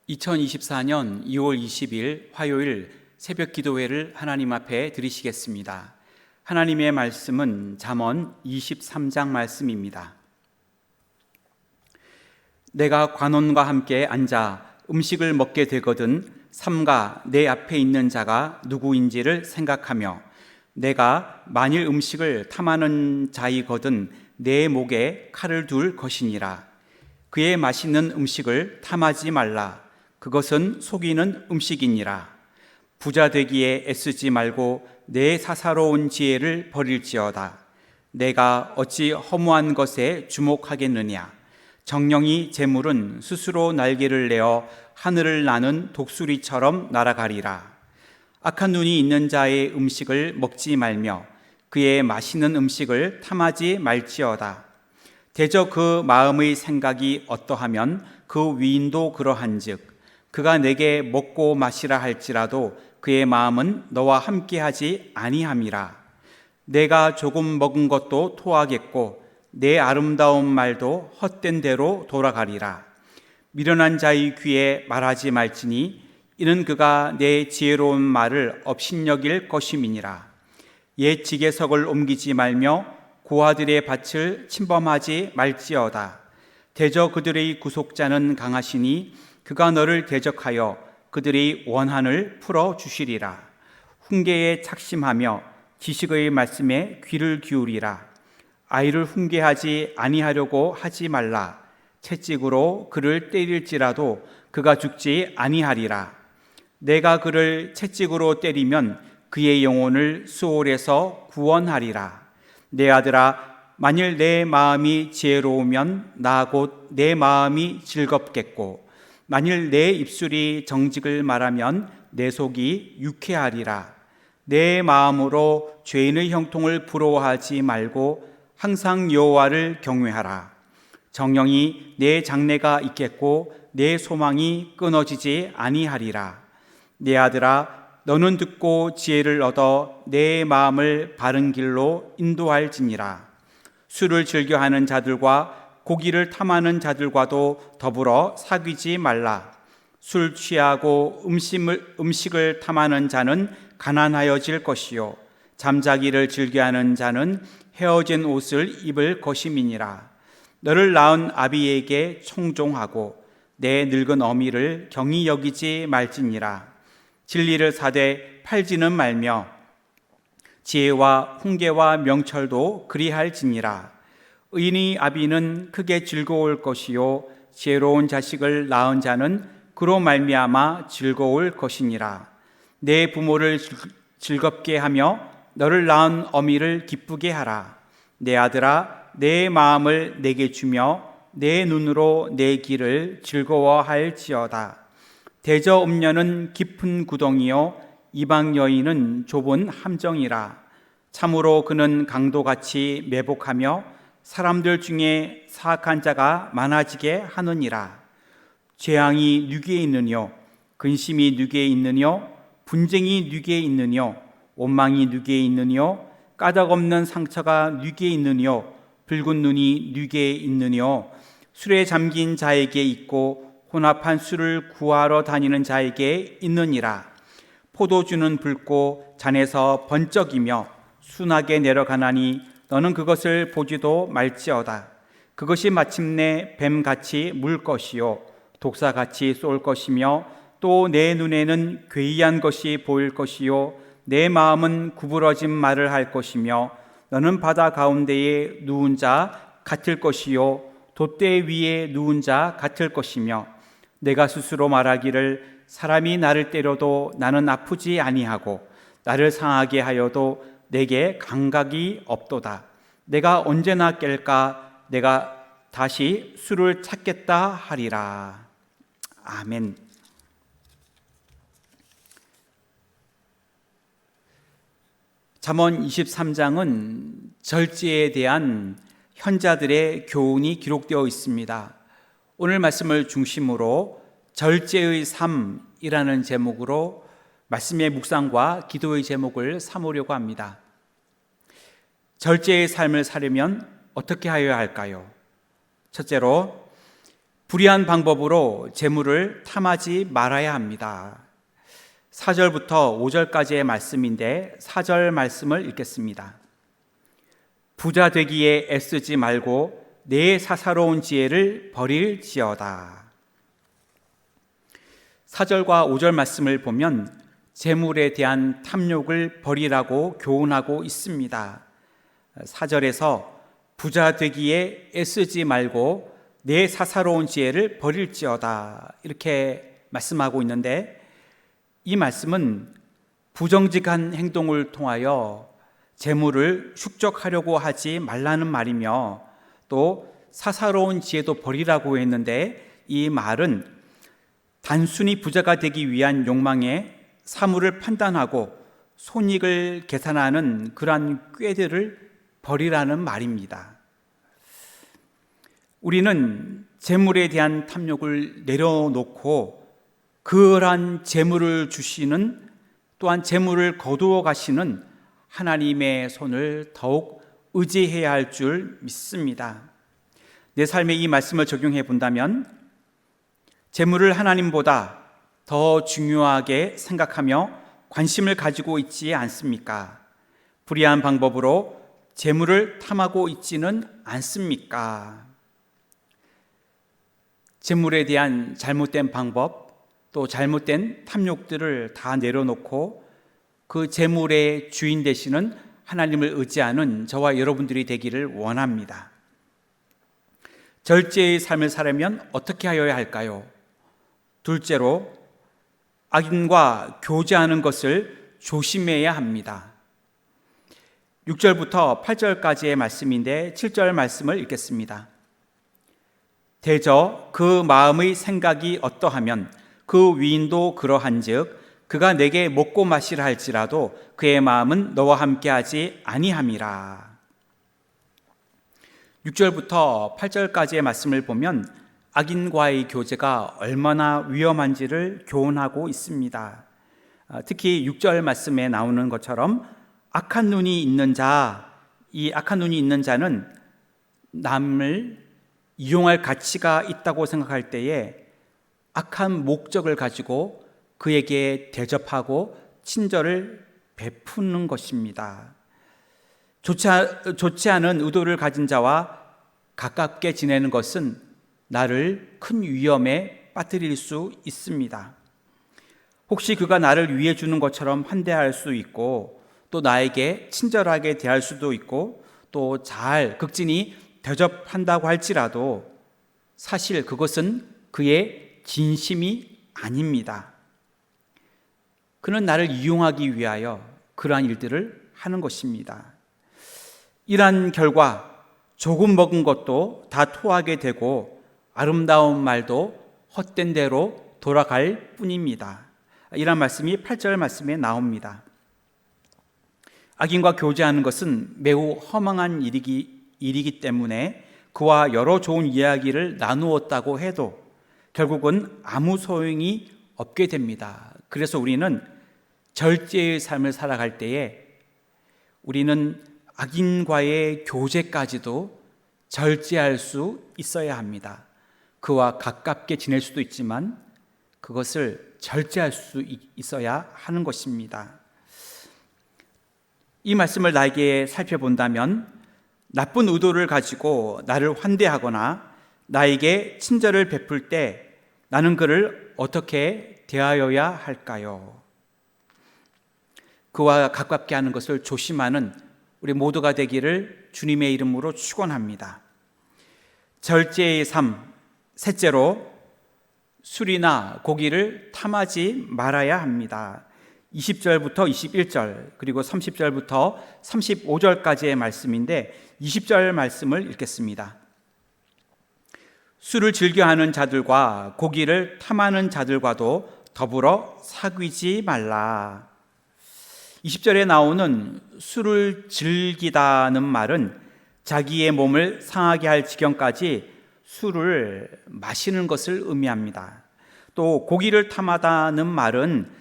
2024년 2월 20일 화요일 새벽 기도회를 하나님 앞에 드리시겠습니다. 하나님의 말씀은 잠언 23장 말씀입니다. 내가 관원과 함께 앉아 음식을 먹게 되거든 삼가 내 앞에 있는 자가 누구인지를 생각하며 내가 만일 음식을 탐하는 자이거든 내 목에 칼을 둘 것이니라. 그의 맛있는 음식을 탐하지 말라. 그것은 속이는 음식이니라. 부자 되기에 애쓰지 말고 내 사사로운 지혜를 버릴지어다. 내가 어찌 허무한 것에 주목하겠느냐. 정령이 재물은 스스로 날개를 내어 하늘을 나는 독수리처럼 날아가리라. 악한 눈이 있는 자의 음식을 먹지 말며 그의 맛있는 음식을 탐하지 말지어다. 대저 그 마음의 생각이 어떠하면 그 위인도 그러한즉 그가 내게 먹고 마시라 할지라도 그의 마음은 너와 함께하지 아니함이라. 내가 조금 먹은 것도 토하겠고 내 아름다운 말도 헛된 대로 돌아가리라. 미련한 자의 귀에 말하지 말지니 이는 그가 내 지혜로운 말을 업신여길 것임이니라. 옛 지게석을 옮기지 말며 고아들의 밭을 침범하지 말지어다. 대저 그들의 구속자는 강하시니 그가 너를 대적하여 그들의 원한을 풀어주시리라. 훈계에 착심하며 지식의 말씀에 귀를 기울이라. 아이를 훈계하지 아니하려고 하지 말라. 채찍으로 그를 때릴지라도 그가 죽지 아니하리라. 내가 그를 채찍으로 때리면 그의 영혼을 수올에서 구원하리라. 내 아들아, 만일 내 마음이 지혜로우면 나 곧 내 마음이 즐겁겠고 만일 내 입술이 정직을 말하면 내 속이 유쾌하리라. 내 마음으로 죄인의 형통을 부러워하지 말고 항상 여호와를 경외하라. 정령이 내 장래가 있겠고 내 소망이 끊어지지 아니하리라. 내 아들아, 너는 듣고 지혜를 얻어 내 마음을 바른 길로 인도할지니라. 술을 즐겨하는 자들과 고기를 탐하는 자들과도 더불어 사귀지 말라. 술 취하고 음식을 탐하는 자는 가난하여질 것이요 잠자기를 즐겨하는 자는 헤어진 옷을 입을 것임이니라. 너를 낳은 아비에게 청종하고 내 늙은 어미를 경히 여기지 말지니라. 진리를 사되 팔지는 말며 지혜와 훈계와 명철도 그리할지니라. 의인의 아비는 크게 즐거울 것이요 지혜로운 자식을 낳은 자는 그로 말미암아 즐거울 것이니라. 내 부모를 즐겁게 하며 너를 낳은 어미를 기쁘게 하라. 내 아들아, 내 마음을 내게 주며 내 눈으로 내 길을 즐거워할지어다. 대저 음녀는 깊은 구덩이요 이방 여인은 좁은 함정이라. 참으로 그는 강도같이 매복하며 사람들 중에 사악한 자가 많아지게 하느니라. 재앙이 누구에 있느뇨? 근심이 누구에 있느뇨? 분쟁이 누구에 있느뇨? 원망이 누구에 있느뇨? 까닭없는 상처가 누구에 있느뇨? 붉은 눈이 누구에 있느뇨? 술에 잠긴 자에게 있고 혼합한 술을 구하러 다니는 자에게 있느니라. 포도주는 붉고 잔에서 번쩍이며 순하게 내려가나니 너는 그것을 보지도 말지어다. 그것이 마침내 뱀같이 물 것이요 독사같이 쏠 것이며 또 내 눈에는 괴이한 것이 보일 것이요 내 마음은 구부러진 말을 할 것이며 너는 바다 가운데에 누운 자 같을 것이요 돛대 위에 누운 자 같을 것이며 내가 스스로 말하기를 사람이 나를 때려도 나는 아프지 아니하고 나를 상하게 하여도 내게 감각이 없도다. 내가 언제나 깰까? 내가 다시 술을 찾겠다 하리라. 아멘. 잠언 23장은 절제에 대한 현자들의 교훈이 기록되어 있습니다. 오늘 말씀을 중심으로 절제의 삶이라는 제목으로 말씀의 묵상과 기도의 제목을 삼으려고 합니다. 절제의 삶을 살려면 어떻게 하여야 할까요? 첫째로 불의한 방법으로 재물을 탐하지 말아야 합니다. 4절부터 5절까지의 말씀인데 4절 말씀을 읽겠습니다. 부자 되기에 애쓰지 말고 내 사사로운 지혜를 버릴지어다. 4절과 5절 말씀을 보면 재물에 대한 탐욕을 버리라고 교훈하고 있습니다. 4절에서 부자 되기에 애쓰지 말고 내 사사로운 지혜를 버릴지어다 이렇게 말씀하고 있는데, 이 말씀은 부정직한 행동을 통하여 재물을 축적하려고 하지 말라는 말이며, 또 사사로운 지혜도 버리라고 했는데, 이 말은 단순히 부자가 되기 위한 욕망에 사물을 판단하고 손익을 계산하는 그러한 꾀들을 버리라는 말입니다. 우리는 재물에 대한 탐욕을 내려놓고 그러한 재물을 주시는, 또한 재물을 거두어 가시는 하나님의 손을 더욱 의지해야 할 줄 믿습니다. 내 삶에 이 말씀을 적용해 본다면 재물을 하나님보다 더 중요하게 생각하며 관심을 가지고 있지 않습니까? 불의한 방법으로 재물을 탐하고 있지는 않습니까? 재물에 대한 잘못된 방법, 또 잘못된 탐욕들을 다 내려놓고 그 재물의 주인 되시는 하나님을 의지하는 저와 여러분들이 되기를 원합니다. 절제의 삶을 살려면 어떻게 하여야 할까요? 둘째로, 악인과 교제하는 것을 조심해야 합니다. 6절부터 8절까지의 말씀인데 7절 말씀을 읽겠습니다. 대저 그 마음의 생각이 어떠하면 그 위인도 그러한즉 그가 내게 먹고 마시라 할지라도 그의 마음은 너와 함께하지 아니함이라. 6절부터 8절까지의 말씀을 보면 악인과의 교제가 얼마나 위험한지를 교훈하고 있습니다. 특히 6절 말씀에 나오는 것처럼 악한 눈이 있는 자, 이 악한 눈이 있는 자는 남을 이용할 가치가 있다고 생각할 때에 악한 목적을 가지고 그에게 대접하고 친절을 베푸는 것입니다. 좋지 않은 의도를 가진 자와 가깝게 지내는 것은 나를 큰 위험에 빠뜨릴 수 있습니다. 혹시 그가 나를 위해 주는 것처럼 환대할 수 있고, 또 나에게 친절하게 대할 수도 있고, 또 잘 극진히 대접한다고 할지라도 사실 그것은 그의 진심이 아닙니다. 그는 나를 이용하기 위하여 그러한 일들을 하는 것입니다. 이러한 결과 조금 먹은 것도 다 토하게 되고 아름다운 말도 헛된 대로 돌아갈 뿐입니다. 이런 말씀이 8절 말씀에 나옵니다. 악인과 교제하는 것은 매우 허망한 일이기 때문에 그와 여러 좋은 이야기를 나누었다고 해도 결국은 아무 소용이 없게 됩니다. 그래서 우리는 절제의 삶을 살아갈 때에 우리는 악인과의 교제까지도 절제할 수 있어야 합니다. 그와 가깝게 지낼 수도 있지만 그것을 절제할 수 있어야 하는 것입니다. 이 말씀을 나에게 살펴본다면 나쁜 의도를 가지고 나를 환대하거나 나에게 친절을 베풀 때 나는 그를 어떻게 대하여야 할까요? 그와 가깝게 하는 것을 조심하는 우리 모두가 되기를 주님의 이름으로 축원합니다. 절제의 삶, 셋째로 술이나 고기를 탐하지 말아야 합니다. 20절부터 21절 그리고 30절부터 35절까지의 말씀인데 20절 말씀을 읽겠습니다. 술을 즐겨하는 자들과 고기를 탐하는 자들과도 더불어 사귀지 말라. 20절에 나오는 술을 즐기다는 말은 자기의 몸을 상하게 할 지경까지 술을 마시는 것을 의미합니다. 또 고기를 탐하다는 말은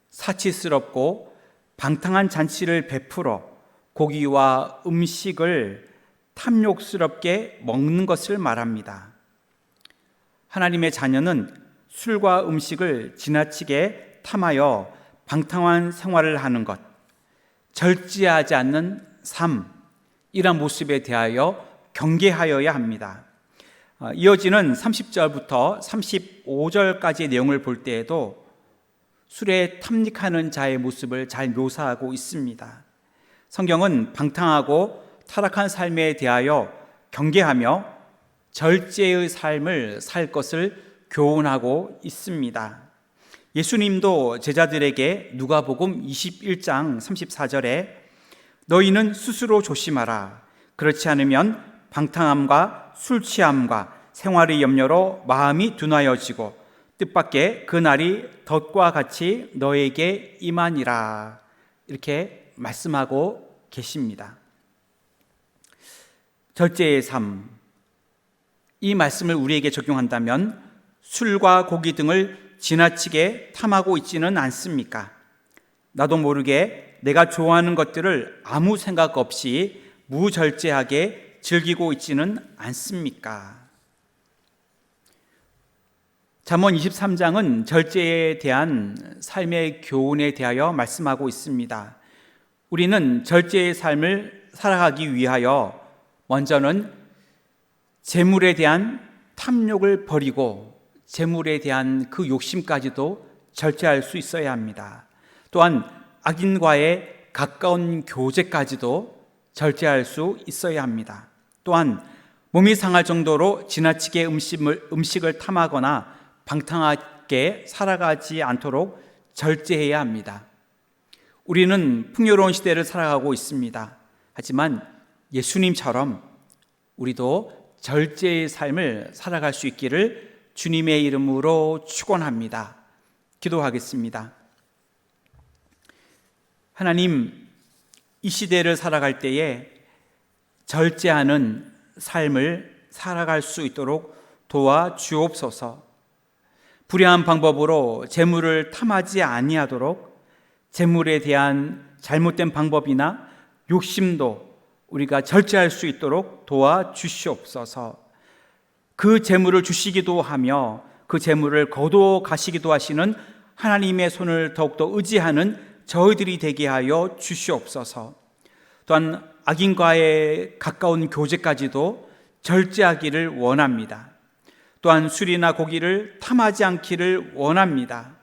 사치스럽고 방탕한 잔치를 베풀어 고기와 음식을 탐욕스럽게 먹는 것을 말합니다. 하나님의 자녀는 술과 음식을 지나치게 탐하여 방탕한 생활을 하는 것, 절제하지 않는 삶, 이런 모습에 대하여 경계하여야 합니다. 이어지는 30절부터 35절까지의 내용을 볼 때에도 술에 탐닉하는 자의 모습을 잘 묘사하고 있습니다. 성경은 방탕하고 타락한 삶에 대하여 경계하며 절제의 삶을 살 것을 교훈하고 있습니다. 예수님도 제자들에게 누가복음 21장 34절에 너희는 스스로 조심하라. 그렇지 않으면 방탕함과 술 취함과 생활의 염려로 마음이 둔하여지고 뜻밖의 그 날이 덫과 같이 너에게 임하니라. 이렇게 말씀하고 계십니다. 절제의 삶, 이 말씀을 우리에게 적용한다면 술과 고기 등을 지나치게 탐하고 있지는 않습니까? 나도 모르게 내가 좋아하는 것들을 아무 생각 없이 무절제하게 즐기고 있지는 않습니까? 잠언 23장은 절제에 대한 삶의 교훈에 대하여 말씀하고 있습니다. 우리는 절제의 삶을 살아가기 위하여 먼저는 재물에 대한 탐욕을 버리고 재물에 대한 그 욕심까지도 절제할 수 있어야 합니다. 또한 악인과의 가까운 교제까지도 절제할 수 있어야 합니다. 또한 몸이 상할 정도로 지나치게 음식을 탐하거나 방탕하게 살아가지 않도록 절제해야 합니다. 우리는 풍요로운 시대를 살아가고 있습니다. 하지만 예수님처럼 우리도 절제의 삶을 살아갈 수 있기를 주님의 이름으로 축원합니다. 기도하겠습니다. 하나님, 이 시대를 살아갈 때에 절제하는 삶을 살아갈 수 있도록 도와주옵소서. 불의한 방법으로 재물을 탐하지 아니하도록 재물에 대한 잘못된 방법이나 욕심도 우리가 절제할 수 있도록 도와주시옵소서. 그 재물을 주시기도 하며 그 재물을 거두어 가시기도 하시는 하나님의 손을 더욱더 의지하는 저희들이 되게 하여 주시옵소서. 또한 악인과의 가까운 교제까지도 절제하기를 원합니다. 또한 술이나 고기를 탐하지 않기를 원합니다.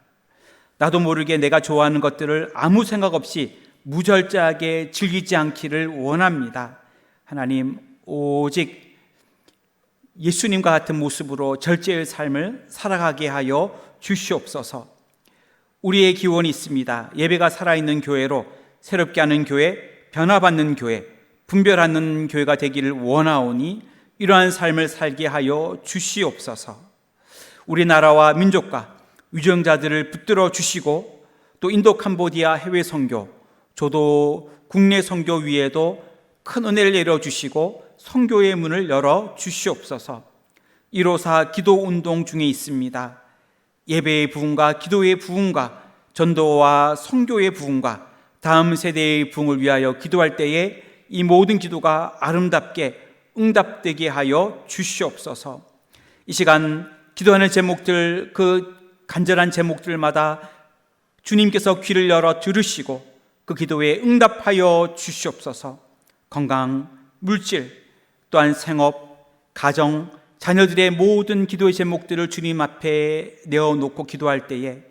나도 모르게 내가 좋아하는 것들을 아무 생각 없이 무절제하게 즐기지 않기를 원합니다. 하나님, 오직 예수님과 같은 모습으로 절제의 삶을 살아가게 하여 주시옵소서. 우리의 기원이 있습니다. 예배가 살아있는 교회로 새롭게 하는 교회, 변화받는 교회, 분별하는 교회가 되기를 원하오니 이러한 삶을 살게 하여 주시옵소서. 우리나라와 민족과 유정자들을 붙들어 주시고 또 인도 캄보디아 해외 선교, 저도 국내 선교 위에도 큰 은혜를 내려주시고 선교의 문을 열어 주시옵소서. 154 기도 운동 중에 있습니다. 예배의 부흥과 기도의 부흥과 전도와 선교의 부흥과 다음 세대의 부흥을 위하여 기도할 때에 이 모든 기도가 아름답게 응답되게 하여 주시옵소서. 이 시간 기도하는 제목들, 그 간절한 제목들마다 주님께서 귀를 열어 들으시고 그 기도에 응답하여 주시옵소서. 건강, 물질, 또한 생업, 가정, 자녀들의 모든 기도의 제목들을 주님 앞에 내어놓고 기도할 때에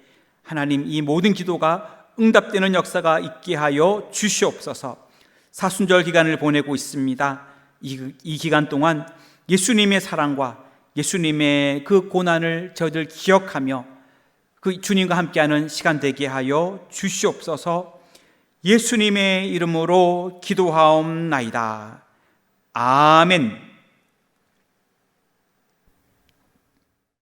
하나님, 이 모든 기도가 응답되는 역사가 있게 하여 주시옵소서. 사순절 기간을 보내고 있습니다. 이 기간 동안 예수님의 사랑과 예수님의 그 고난을 저희들 기억하며 그 주님과 함께하는 시간 되게 하여 주시옵소서. 예수님의 이름으로 기도하옵나이다. 아멘.